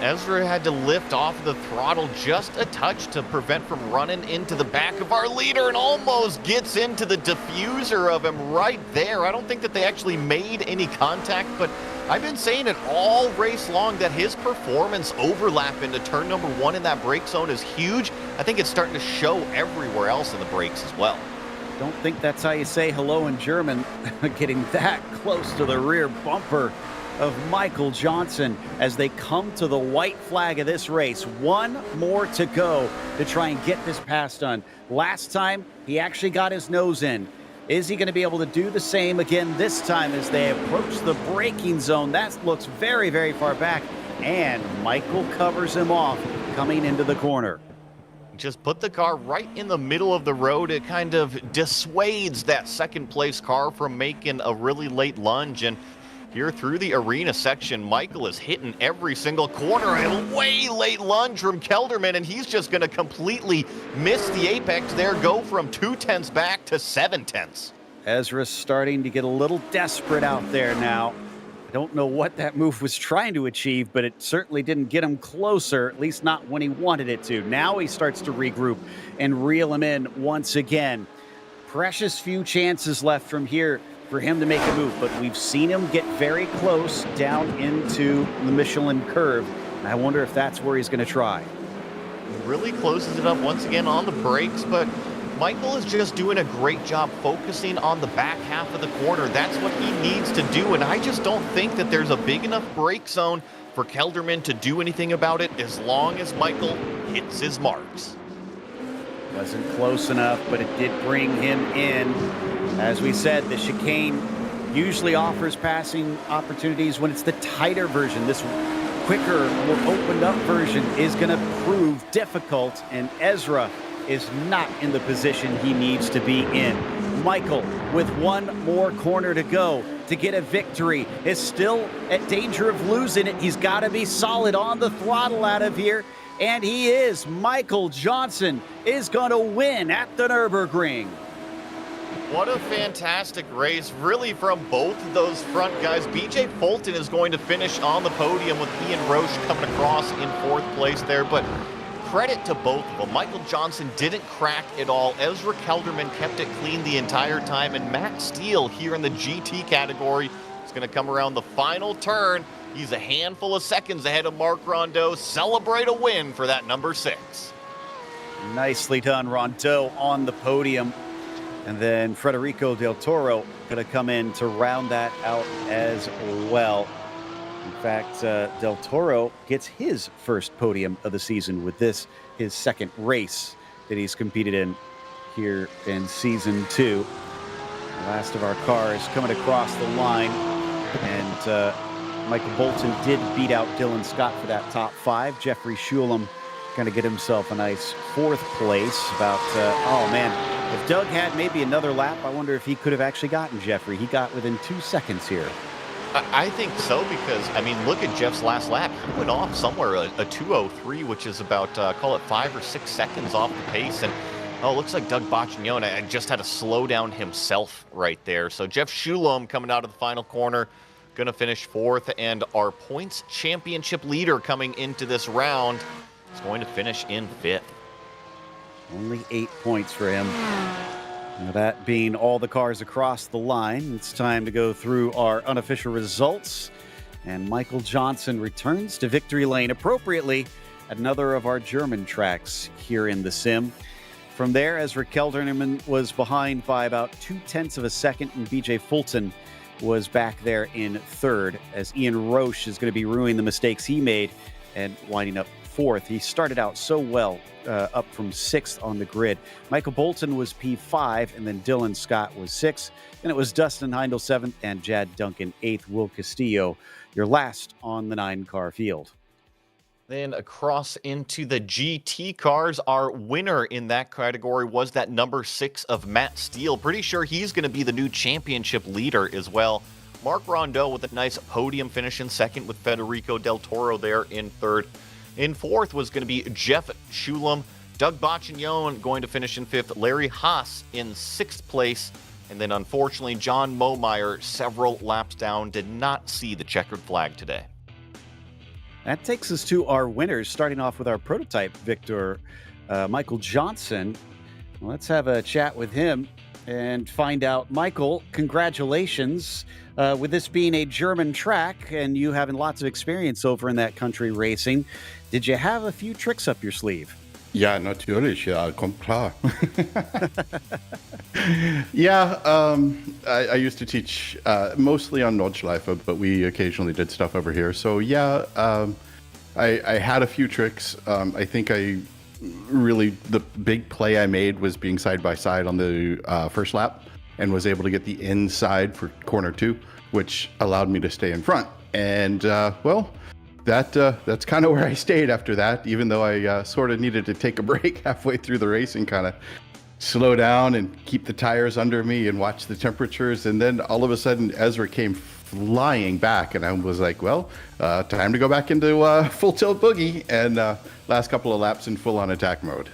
Ezra had to lift off the throttle just a touch to prevent from running into the back of our leader and almost gets into the diffuser of him right there. I don't think that they actually made any contact, but I've been saying it all race long that his performance overlap into turn number 1 in that brake zone is huge. I think it's starting to show everywhere else in the brakes as well. Don't think that's how you say hello in German, getting that close to the rear bumper of Michael Johnson as they come to the white flag of this race. One more to go to try and get this pass done. Last time, he actually got his nose in. Is he going to be able to do the same again this time as they approach the braking zone? That looks very, very far back, and Michael covers him off coming into the corner. Just put the car right in the middle of the road. It kind of dissuades that second place car from making a really late lunge. And here through the arena section, Michael is hitting every single corner. A way late lunge from Kelderman, and he's just going to completely miss the apex there, go from 2/10 back to 7/10. Ezra's starting to get a little desperate out there now. I don't know what that move was trying to achieve, but it certainly didn't get him closer, at least not when he wanted it to. Now he starts to regroup and reel him in once again. Precious few chances left from here for him to make a move, but we've seen him get very close down into the Michelin curve, and I wonder if that's where he's going to try. He really closes it up once again on the brakes, but Michael is just doing a great job focusing on the back half of the corner. That's what he needs to do, and I just don't think that there's a big enough brake zone for Kelderman to do anything about it as long as Michael hits his marks. Wasn't close enough, but it did bring him in. As we said, the chicane usually offers passing opportunities when it's the tighter version. This quicker, more opened up version is going to prove difficult, and Ezra is not in the position he needs to be in. Michael, with one more corner to go to get a victory, is still at danger of losing it. He's got to be solid on the throttle out of here, and he is. Michael Johnson is going to win at the Nurburgring. What a fantastic race, really, from both of those front guys. BJ Fulton is going to finish on the podium with Ian Roche coming across in 4th place there, but credit to both of them. Michael Johnson didn't crack at all. Ezra Kelderman kept it clean the entire time, and Matt Steele here in the GT category is going to come around the final turn. He's a handful of seconds ahead of Mark Rondeau. Celebrate a win for that number 6. Nicely done, Rondeau on the podium. And then Federico Del Toro going to come in to round that out as well. In fact, Del Toro gets his first podium of the season with this, his second race that he's competed in here in Season 2. The last of our cars coming across the line. And Michael Bolton did beat out Dylan Scott for that top 5. Jeffrey Shulam going to get himself a nice 4th place. Oh man, if Doug had maybe another lap, I wonder if he could have actually gotten Jeffrey. He got within 2 seconds here. I think so because, I mean, look at Jeff's last lap. He went off somewhere a 2:03, which is about, call it 5 or 6 seconds off the pace. And, oh, it looks like Doug Boccignone just had to slow down himself right there. So Jeff Schulum coming out of the final corner, going to finish 4th. And our points championship leader coming into this round is going to finish in 5th. Only 8 points for him. Now, that being all the cars across the line, it's time to go through our unofficial results. And Michael Johnson returns to victory lane appropriately at another of our German tracks here in the sim. From there, Ezra Kelderman was behind by about 0.2 of a second, and BJ Fulton was back there in 3rd, as Ian Roche is going to be ruining the mistakes he made and winding up 4th. He started out so well, up from 6th on the grid. Michael Bolton was P5, and then Dylan Scott was 6th. Then it was Dustin Heindel 7th and Jad Duncan 8th. Will Castillo, your last on the 9-car field. Then across into the GT cars, our winner in that category was that number 6 of Matt Steele. Pretty sure he's going to be the new championship leader as well. Mark Rondeau with a nice podium finish in 2nd, with Federico Del Toro there in 3rd. In 4th was going to be Jeff Schulum. Doug Boccignone going to finish in 5th. Larry Haas in 6th place. And then, unfortunately, John Momeyer, several laps down, did not see the checkered flag today. That takes us to our winners, starting off with our prototype victor, Michael Johnson. Let's have a chat with him and find out. Michael, congratulations. With this being a German track and you having lots of experience over in that country racing, did you have a few tricks up your sleeve? Ja, natürlich, ja, kommt klar. Yeah, I used to teach mostly on Nordschleife, but we occasionally did stuff over here. So yeah, I had a few tricks. I think the big play I made was being side by side on the first lap, and was able to get the inside for corner 2, which allowed me to stay in front. And that's kind of where I stayed after that, even though I sort of needed to take a break halfway through the racing, kind of slow down and keep the tires under me and watch the temperatures. And then all of a sudden, Ezra came flying back, and I was like, well, time to go back into full tilt boogie, and last couple of laps in full on attack mode.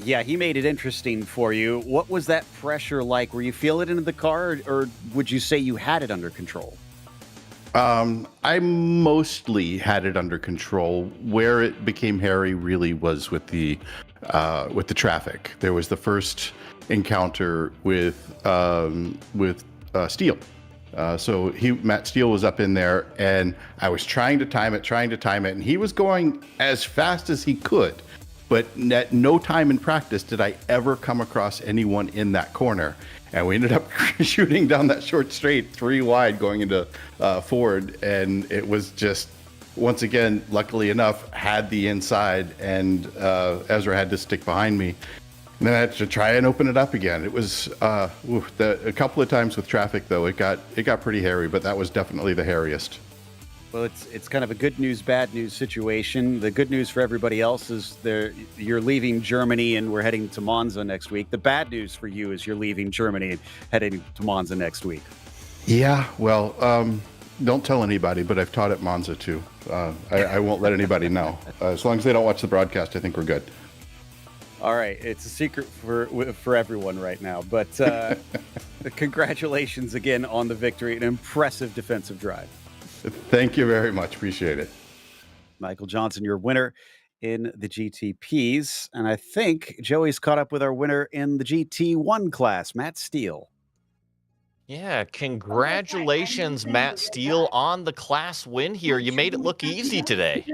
Yeah, he made it interesting for you. What was that pressure like? Were you feeling it in the car, or would you say you had it under control? I mostly had it under control. Where it became hairy really was with the traffic. There was the first encounter with Steele. So Matt Steele was up in there, and I was trying to time it, and he was going as fast as he could. But at no time in practice did I ever come across anyone in that corner. And we ended up shooting down that short straight 3 wide going into Ford. And it was just, once again, luckily enough, had the inside, and Ezra had to stick behind me. And then I had to try and open it up again. It was a couple of times with traffic, though, it got pretty hairy, but that was definitely the hairiest. Well, it's kind of a good news, bad news situation. The good news for everybody else is you're leaving Germany and we're heading to Monza next week. The bad news for you is you're leaving Germany and heading to Monza next week. Yeah, well, don't tell anybody, but I've taught at Monza too. I won't let anybody know. As long as they don't watch the broadcast, I think we're good. All right, it's a secret for everyone right now. But congratulations again on the victory. An impressive defensive drive. Thank you very much. Appreciate it. Michael Johnson, your winner in the GTPs. And I think Joey's caught up with our winner in the GT1 class, Matt Steele. Yeah, congratulations, Matt Steele, on the class win here. You made it look easy today.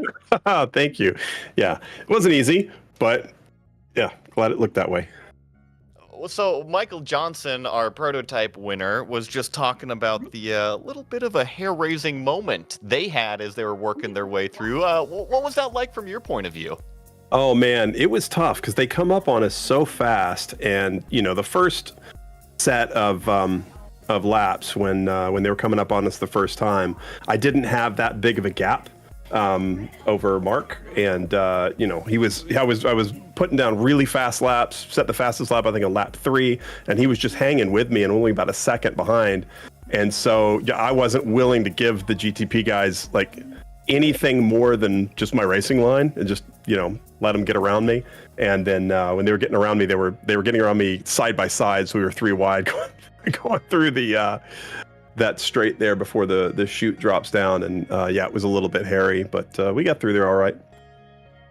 Thank you. Yeah, it wasn't easy, but yeah, glad it looked that way. So Michael Johnson, our prototype winner, was just talking about the little bit of a hair-raising moment they had as they were working their way through. What was that like from your point of view? Oh man, it was tough because they come up on us so fast, and the first set of laps when they were coming up on us the first time, I didn't have that big of a gap over Mark, and I was putting down really fast laps, set the fastest lap I think on lap 3, and he was just hanging with me and only about a second behind, and so I wasn't willing to give the GTP guys like anything more than just my racing line and just let them get around me. And then when they were getting around me, they were getting around me side by side, so we were 3 wide going through the that straight there before the chute drops down, and it was a little bit hairy, but we got through there all right.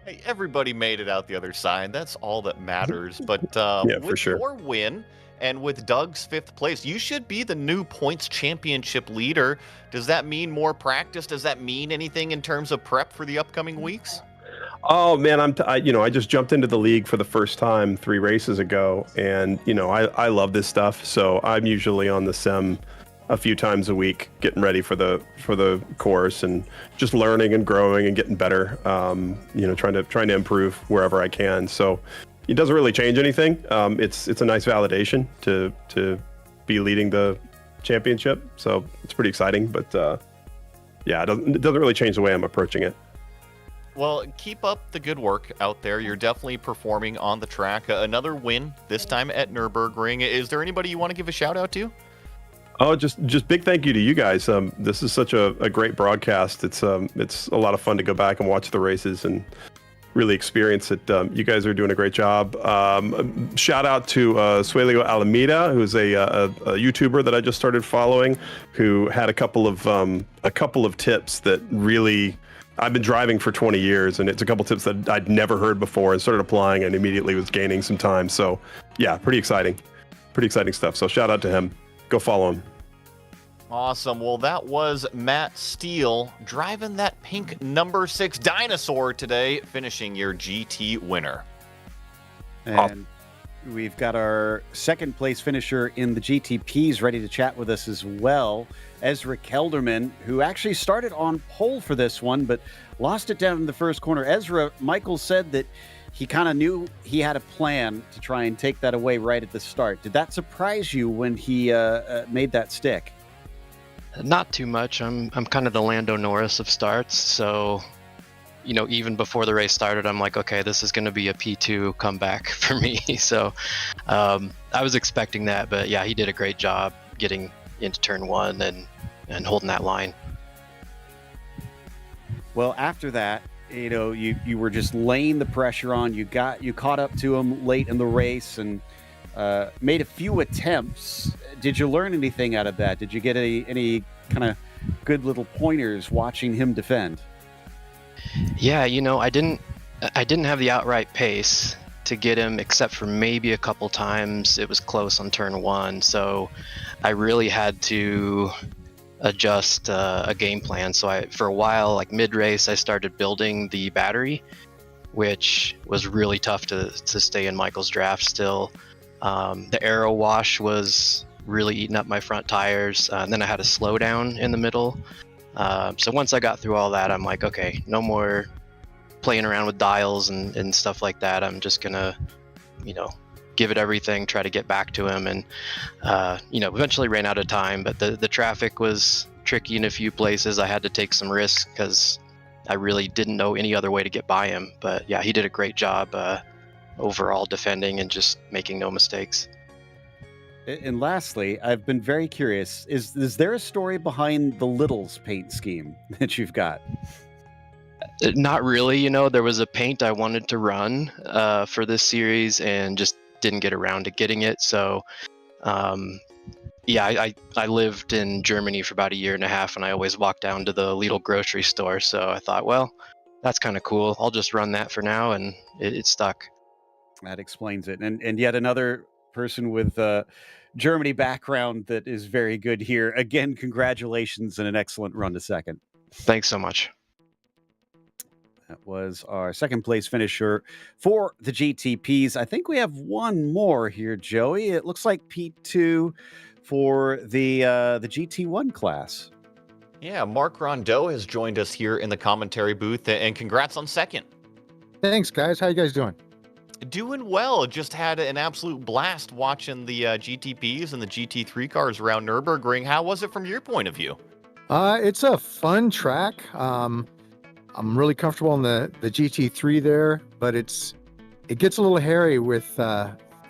Hey, everybody made it out the other side. That's all that matters. But for with sure. your win and with Doug's 5th place, you should be the new points championship leader. Does that mean more practice? Does that mean anything in terms of prep for the upcoming weeks? Oh man, I just jumped into the league for the first time 3 races ago, and I love this stuff. So I'm usually on the sim a few times a week, getting ready for the course and just learning and growing and getting better. Trying to improve wherever I can. So it doesn't really change anything. It's a nice validation to be leading the championship. So it's pretty exciting. But it doesn't really change the way I'm approaching it. Well, keep up the good work out there. You're definitely performing on the track. Another win, this time at Nurburgring. Is there anybody you want to give a shout out to? Oh, just big thank you to you guys. This is such a great broadcast. It's a lot of fun to go back and watch the races and really experience it. You guys are doing a great job. Shout out to Suelio Alameda, who's a YouTuber that I just started following, who had a couple of tips that really. I've been driving for 20 years, and it's a couple tips that I'd never heard before, and started applying and immediately was gaining some time. So yeah, pretty exciting stuff. So shout out to him. Go follow him. Awesome. Well, that was Matt Steele driving that pink number 6 dinosaur today, finishing your GT winner. And we've got our 2nd place finisher in the GTPs ready to chat with us as well. Ezra Kelderman, who actually started on pole for this one, but lost it down in the first corner. Ezra, Michael said that he kind of knew he had a plan to try and take that away right at the start. Did that surprise you when he made that stick? Not too much. I'm kind of the Lando Norris of starts, so even before the race started, I'm like, okay, this is going to be a P2 comeback for me. So I was expecting that, but yeah, he did a great job getting into turn 1 and holding that line. Well, after that, you were just laying the pressure on. You caught up to him late in the race and made a few attempts. Did you learn anything out of that? Did you get any kind of good little pointers watching him defend? Yeah, I didn't have the outright pace to get him, except for maybe a couple times it was close on turn 1. So I really had to adjust a game plan. So for a while, like mid-race, I started building the battery, which was really tough to stay in Michael's draft still. The aero wash was really eating up my front tires. And then I had a slowdown in the middle. So once I got through all that, I'm like, okay, no more playing around with dials and stuff like that. I'm just gonna, give it everything, try to get back to him, and eventually ran out of time. But the traffic was tricky in a few places. I had to take some risks because I really didn't know any other way to get by him. But yeah, he did a great job overall defending and just making no mistakes. And lastly, I've been very curious, is there a story behind the Littles paint scheme that you've got? Not really. There was a paint I wanted to run for this series and just didn't get around to getting it. So I lived in Germany for about a year and a half, and I always walked down to the Lidl grocery store. So I thought, well, that's kind of cool. I'll just run that for now, and it stuck. That explains it. And yet another person with Germany background that is very good here. Again, congratulations and an excellent run to second. Thanks so much. That was our 2nd place finisher for the GTPs. I think we have one more here, Joey. It looks like P2 for the GT1 class. Yeah, Mark Rondeau has joined us here in the commentary booth, and congrats on second. Thanks, guys. How you guys doing? Doing well. Just had an absolute blast watching the GTPs and the GT3 cars around Nurburgring. How was it from your point of view? It's a fun track. I'm really comfortable in the GT3 there, but it gets a little hairy with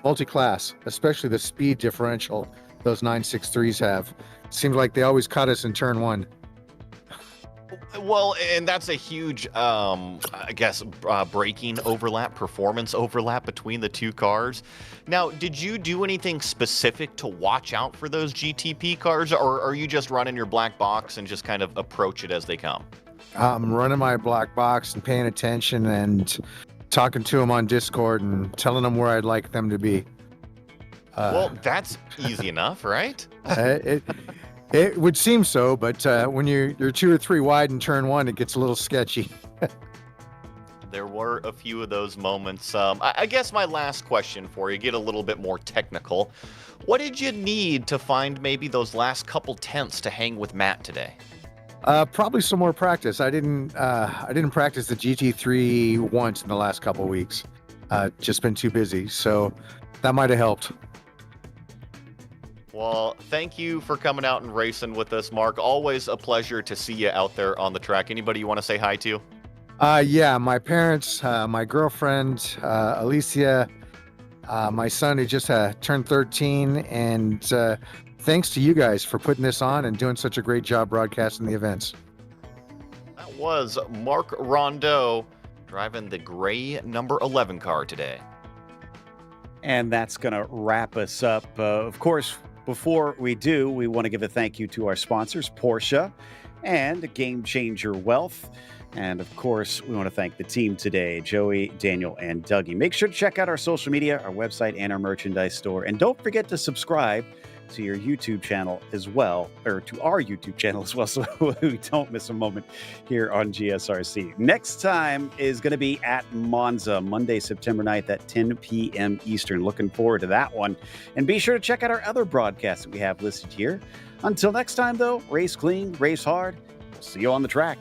multi-class, especially the speed differential those 963s have. Seems like they always cut us in turn one. Well, and that's a huge, I guess, braking overlap, performance overlap between the two cars. Now, did you do anything specific to watch out for those GTP cars, or are you just running your black box and just kind of approach it as they come? I'm running my black box and paying attention and talking to them on Discord and telling them where I'd like them to be. Well, that's easy enough, right? It would seem so, but when you're 2 or 3 wide in turn one, it gets a little sketchy. There were a few of those moments. I guess my last question for you, get a little bit more technical. What did you need to find maybe those last couple tenths to hang with Matt today? Probably some more practice. I didn't practice the GT3 once in the last couple weeks. Just been too busy, so that might have helped. Well, thank you for coming out and racing with us, Mark. Always a pleasure to see you out there on the track. Anybody you want to say hi to? Yeah, my parents, my girlfriend, Alicia, my son who just turned 13, and thanks to you guys for putting this on and doing such a great job broadcasting the events. That was Mark Rondeau driving the gray number 11 car today. And that's going to wrap us up. Of course, before we do, we want to give a thank you to our sponsors, Porsche and Game Changer Wealth. And of course, we want to thank the team today, Joey, Daniel, and Dougie. Make sure to check out our social media, our website, and our merchandise store. And don't forget to subscribe to your YouTube channel as well, or to our YouTube channel as well, so we don't miss a moment here on GSRC. Next time is going to be at Monza, Monday, September 9th at 10 p.m. Eastern. Looking forward to that one. And be sure to check out our other broadcasts that we have listed here. Until next time, though, race clean, race hard. See you on the track.